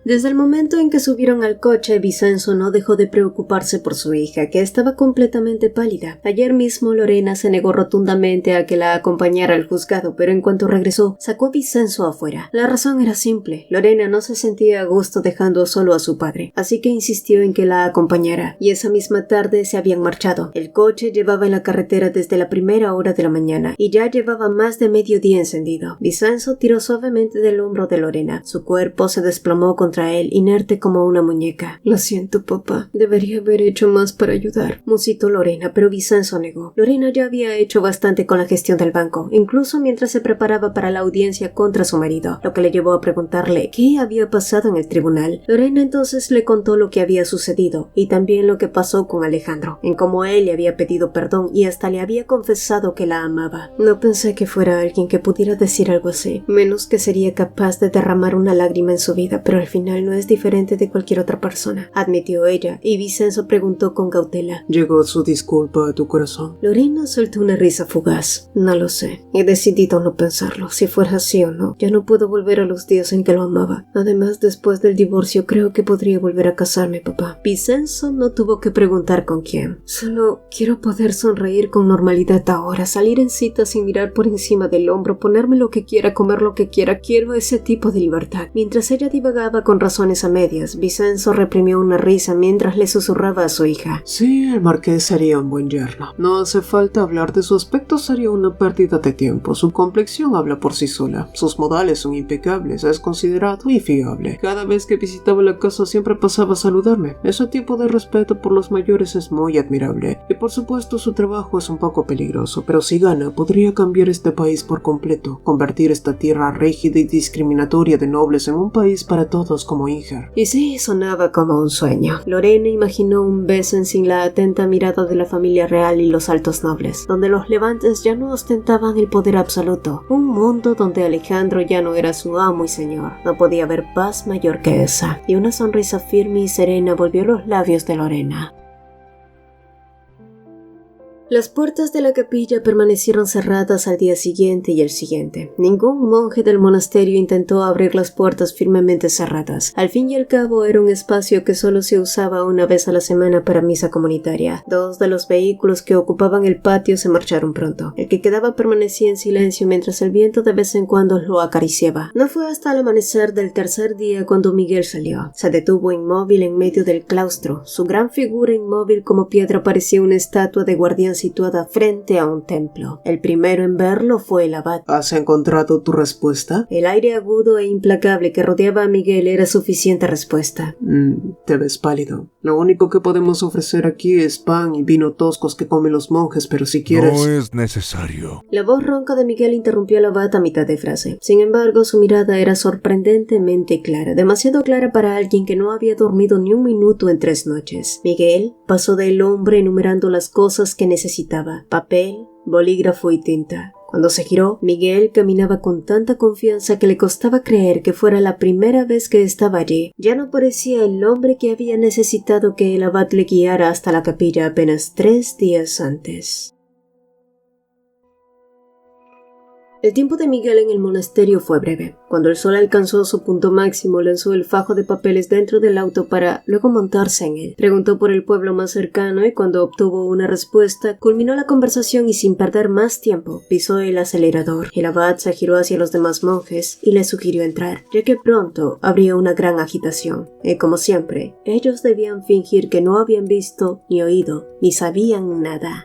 Desde el momento en que subieron al coche, Vicenzo no dejó de preocuparse por su hija, que estaba completamente pálida. Ayer mismo Lorena se negó rotundamente a que la acompañara al juzgado, pero en cuanto regresó, sacó a Vicenzo afuera. La razón era simple. Lorena no se sentía a gusto dejando solo a su padre, así que insistió en que la acompañara, y esa misma tarde se habían marchado. El coche llevaba en la carretera desde la primera hora de la mañana, y ya llevaba más de mediodía encendido. Vicenzo tiró suavemente del hombro de Lorena. Su cuerpo se desplomó contra él, inerte como una muñeca. Lo siento, papá. Debería haber hecho más para ayudar, musitó Lorena, pero Vicenzo negó. Lorena ya había hecho bastante con la gestión del banco, incluso mientras se preparaba para la audiencia contra su marido, lo que le llevó a preguntarle qué había pasado en el tribunal. Lorena entonces le contó lo que había sucedido, y también lo que pasó con Alejandro, en cómo él le había pedido perdón y hasta le había confesado que la amaba. No pensé que fuera alguien que pudiera decir algo así, menos que sería capaz de derramar una lágrima en su vida, pero al final no es diferente de cualquier otra persona, admitió ella, y Vicenzo preguntó con cautela: ¿Llegó su disculpa a tu corazón? Lorena soltó una risa fugaz. No lo sé. He decidido no pensarlo, si fuera así o no. Ya no puedo volver a los días en que lo amaba. Además, después del divorcio, creo que podría volver a casarme, papá. Vicenzo no tuvo que preguntar con quién. Solo quiero poder sonreír con normalidad ahora, salir en cita sin mirar por encima del hombro, ponerme lo que quiera, comer lo que quiera. Quiero ese tipo de libertad. Mientras ella divagaba con razones a medias, Vicenzo reprimió una risa mientras le susurraba a su hija: Sí, el marqués sería un buen yerno. No hace falta hablar de su aspecto, sería una pérdida de tiempo. Su complexión habla por sí sola. Sus modales son impecables, es considerado y fiable. Cada vez que visitaba la casa siempre pasaba a saludarme. Ese tipo de respeto por los mayores es muy admirable. Y por supuesto su trabajo es un poco peligroso, pero si gana, podría cambiar este país por completo, convertir esta tierra rígida y discriminatoria de nobles en un país para todos como Inger. Y sí, sonaba como un sueño. Lorena imaginó un beso sin la atenta mirada de la familia real y los altos nobles, donde los levantes ya no ostentaban el poder absoluto. Un mundo donde Alejandro ya no era su amo y señor. No podía haber paz mayor que esa. Y una sonrisa firme y serena volvió los labios de Lorena. Las puertas de la capilla permanecieron cerradas al día siguiente y el siguiente. Ningún monje del monasterio intentó abrir las puertas firmemente cerradas. Al fin y al cabo era un espacio que solo se usaba una vez a la semana para misa comunitaria. 2 de los vehículos que ocupaban el patio se marcharon pronto. El que quedaba permanecía en silencio mientras el viento de vez en cuando lo acariciaba. No fue hasta el amanecer del tercer día cuando Miguel salió. Se detuvo inmóvil en medio del claustro. Su gran figura inmóvil como piedra parecía una estatua de guardián situada frente a un templo. El primero en verlo fue el abad. ¿Has encontrado tu respuesta? El aire agudo e implacable que rodeaba a Miguel era suficiente respuesta. Te ves pálido. Lo único que podemos ofrecer aquí es pan y vino toscos que comen los monjes, pero si quieres... No es necesario. La voz ronca de Miguel interrumpió al abad a mitad de frase. Sin embargo, su mirada era sorprendentemente clara, demasiado clara para alguien que no había dormido ni un minuto en 3 noches. Miguel pasó del hombre enumerando las cosas que necesitaba: papel, bolígrafo y tinta. Cuando se giró, Miguel caminaba con tanta confianza que le costaba creer que fuera la primera vez que estaba allí. Ya no parecía el hombre que había necesitado que el abad le guiara hasta la capilla apenas 3 días antes. El tiempo de Miguel en el monasterio fue breve. Cuando el sol alcanzó su punto máximo, lanzó el fajo de papeles dentro del auto para luego montarse en él. Preguntó por el pueblo más cercano y cuando obtuvo una respuesta, culminó la conversación y sin perder más tiempo, pisó el acelerador. El abad se giró hacia los demás monjes y les sugirió entrar, ya que pronto habría una gran agitación. Y como siempre, ellos debían fingir que no habían visto, ni oído, ni sabían nada.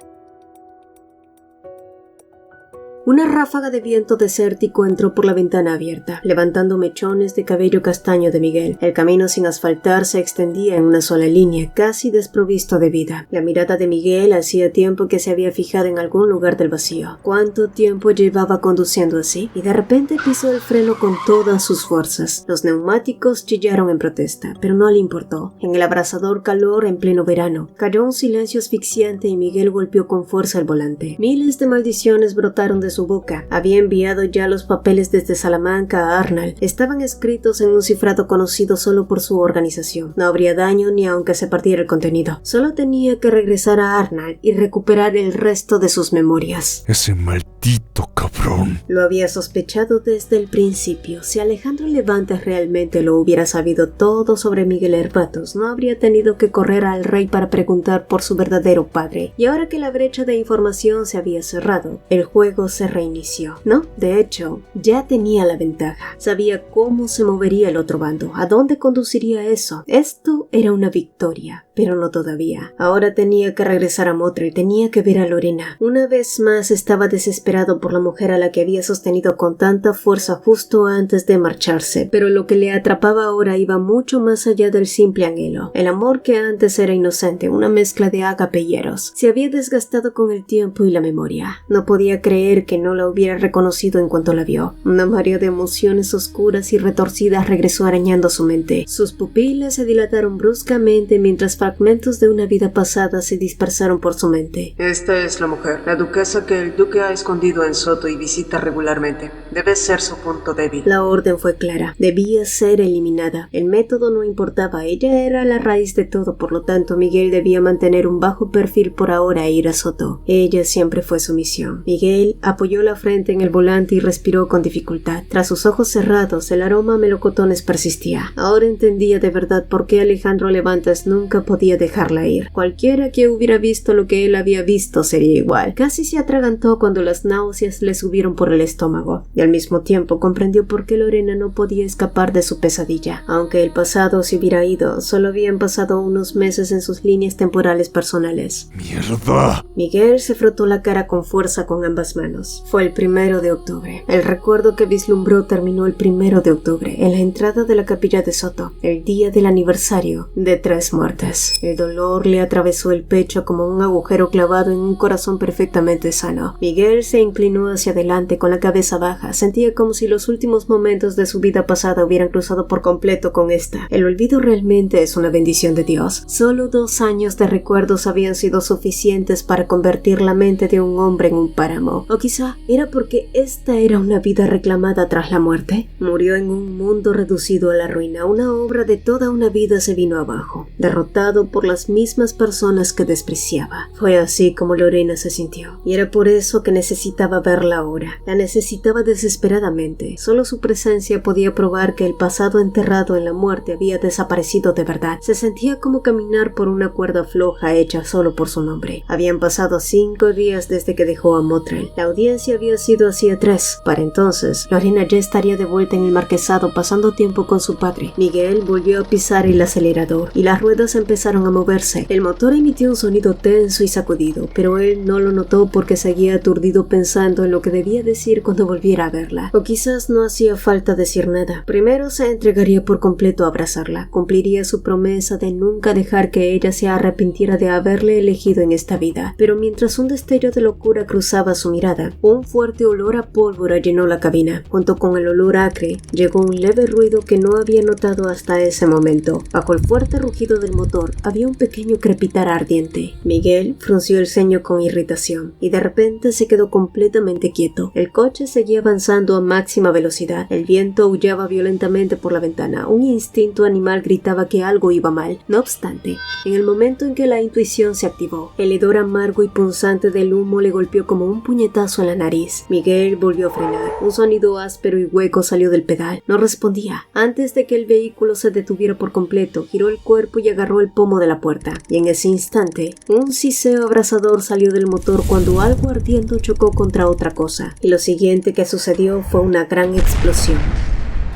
Una ráfaga de viento desértico entró por la ventana abierta, levantando mechones de cabello castaño de Miguel. El camino sin asfaltar se extendía en una sola línea, casi desprovisto de vida. La mirada de Miguel hacía tiempo que se había fijado en algún lugar del vacío. ¿Cuánto tiempo llevaba conduciendo así? Y de repente pisó el freno con todas sus fuerzas. Los neumáticos chillaron en protesta, pero no le importó. En el abrasador calor en pleno verano, cayó un silencio asfixiante y Miguel golpeó con fuerza el volante. Miles de maldiciones brotaron de su boca. Había enviado ya los papeles desde Salamanca a Arnal. Estaban escritos en un cifrado conocido solo por su organización. No habría daño ni aunque se partiera el contenido. Solo tenía que regresar a Arnal y recuperar el resto de sus memorias. Ese maldito cabrón. Lo había sospechado desde el principio. Si Alejandro Levantes realmente lo hubiera sabido todo sobre Miguel Herbatos, no habría tenido que correr al rey para preguntar por su verdadero padre. Y ahora que la brecha de información se había cerrado, el juego se reinició. No, de hecho, ya tenía la ventaja. Sabía cómo se movería el otro bando, a dónde conduciría eso. Esto era una victoria, pero no todavía. Ahora tenía que regresar a Motril, tenía que ver a Lorena. Una vez más estaba desesperado por la mujer a la que había sostenido con tanta fuerza justo antes de marcharse, pero lo que le atrapaba ahora iba mucho más allá del simple anhelo. El amor que antes era inocente, una mezcla de ágape y eros, se había desgastado con el tiempo y la memoria. No podía creer que no la hubiera reconocido en cuanto la vio. Una marea de emociones oscuras y retorcidas regresó arañando su mente. Sus pupilas se dilataron bruscamente mientras fragmentos de una vida pasada se dispersaron por su mente. Esta es la mujer, la duquesa que el duque ha escondido en Soto y visita regularmente. Debe ser su punto débil. La orden fue clara. Debía ser eliminada. El método no importaba. Ella era la raíz de todo. Por lo tanto, Miguel debía mantener un bajo perfil por ahora e ir a Soto. Ella siempre fue su misión. Miguel apoyó la frente en el volante y respiró con dificultad. Tras sus ojos cerrados, el aroma a melocotones persistía. Ahora entendía de verdad por qué Alejandro Levantes nunca podía dejarla ir. Cualquiera que hubiera visto lo que él había visto sería igual. Casi se atragantó cuando las náuseas le subieron por el estómago. Y al mismo tiempo comprendió por qué Lorena no podía escapar de su pesadilla. Aunque el pasado se hubiera ido, solo habían pasado unos meses en sus líneas temporales personales. ¡Mierda! Miguel se frotó la cara con fuerza con ambas manos. Fue el 1 de octubre. El recuerdo que vislumbró terminó el 1 de octubre, en la entrada de la capilla de Soto, el día del aniversario de 3 muertes. El dolor le atravesó el pecho como un agujero clavado en un corazón perfectamente sano. Miguel se inclinó hacia adelante con la cabeza baja. Sentía como si los últimos momentos de su vida pasada hubieran cruzado por completo con esta. El olvido realmente es una bendición de Dios. Solo 2 años de recuerdos habían sido suficientes para convertir la mente de un hombre en un páramo. O quizá era porque esta era una vida reclamada tras la muerte. Murió en un mundo reducido a la ruina. Una obra de toda una vida se vino abajo, derrotado por las mismas personas que despreciaba. Fue así como Lorena se sintió. Y era por eso que necesitaba verla ahora. La necesitaba desesperadamente. Solo su presencia podía probar que el pasado enterrado en la muerte había desaparecido de verdad. Se sentía como caminar por una cuerda floja hecha solo por su nombre. Habían pasado 5 días desde que dejó a Motril. La audiencia había sido hacía 3. Para entonces, Lorena ya estaría de vuelta en el marquesado pasando tiempo con su padre. Miguel volvió a pisar el acelerador y las ruedas empezaron a moverse. El motor emitió un sonido tenso y sacudido, pero él no lo notó porque seguía aturdido pensando en lo que debía decir cuando volviera a verla. O quizás no hacía falta decir nada. Primero se entregaría por completo a abrazarla. Cumpliría su promesa de nunca dejar que ella se arrepintiera de haberle elegido en esta vida. Pero mientras un destello de locura cruzaba su mirada, un fuerte olor a pólvora llenó la cabina. Junto con el olor acre, llegó un leve ruido que no había notado hasta ese momento. Bajo el fuerte rugido del motor había un pequeño crepitar ardiente. Miguel frunció el ceño con irritación y de repente se quedó completamente completamente quieto. El coche seguía avanzando a máxima velocidad. El viento aullaba violentamente por la ventana. Un instinto animal gritaba que algo iba mal. No obstante, en el momento en que la intuición se activó, el hedor amargo y punzante del humo le golpeó como un puñetazo en la nariz. Miguel volvió a frenar. Un sonido áspero y hueco salió del pedal. No respondía. Antes de que el vehículo se detuviera por completo, giró el cuerpo y agarró el pomo de la puerta. Y en ese instante, un siseo abrasador salió del motor cuando algo ardiendo chocó contra otra cosa. Y lo siguiente que sucedió fue una gran explosión.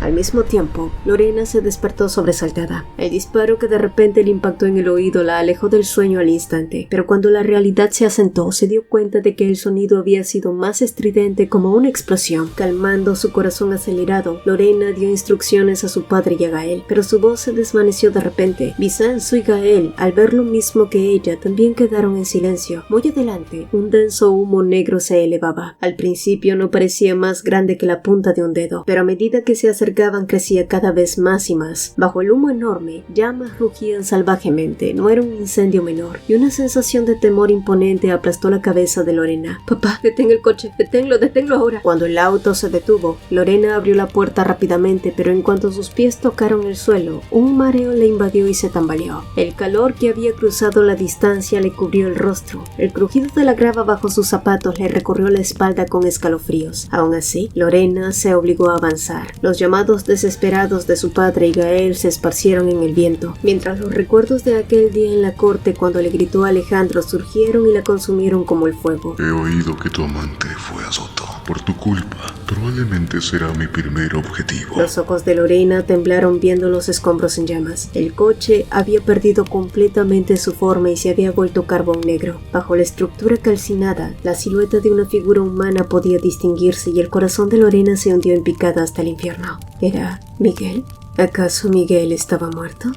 Al mismo tiempo, Lorena se despertó sobresaltada. El disparo que de repente le impactó en el oído la alejó del sueño al instante, pero cuando la realidad se asentó, se dio cuenta de que el sonido había sido más estridente como una explosión. Calmando su corazón acelerado, Lorena dio instrucciones a su padre y a Gael, pero su voz se desvaneció de repente. Vicenzo y Gael, al ver lo mismo que ella, también quedaron en silencio. Muy adelante, un denso humo negro se elevaba. Al principio no parecía más grande que la punta de un dedo, pero a medida que se acercaban crecía cada vez más y más. Bajo el humo enorme, llamas rugían salvajemente. No era un incendio menor, y una sensación de temor imponente aplastó la cabeza de Lorena. «Papá, detén el coche, deténlo ahora». Cuando el auto se detuvo, Lorena abrió la puerta rápidamente, pero en cuanto sus pies tocaron el suelo, un mareo le invadió y se tambaleó. El calor que había cruzado la distancia le cubrió el rostro. El crujido de la grava bajo sus zapatos le recorrió la espalda con escalofríos. Aún así, Lorena se obligó a avanzar. Los llamados desesperados de su padre y Gael se esparcieron en el viento, mientras los recuerdos de aquel día en la corte cuando le gritó a Alejandro surgieron y la consumieron como el fuego. He oído que tu amante fue a Soto. Por tu culpa, probablemente será mi primer objetivo. Los ojos de Lorena temblaron viendo los escombros en llamas. El coche había perdido completamente su forma y se había vuelto carbón negro. Bajo la estructura calcinada, la silueta de una figura humana podía distinguirse y el corazón de Lorena se hundió en picada hasta el infierno. ¿Era Miguel? ¿Acaso Miguel estaba muerto?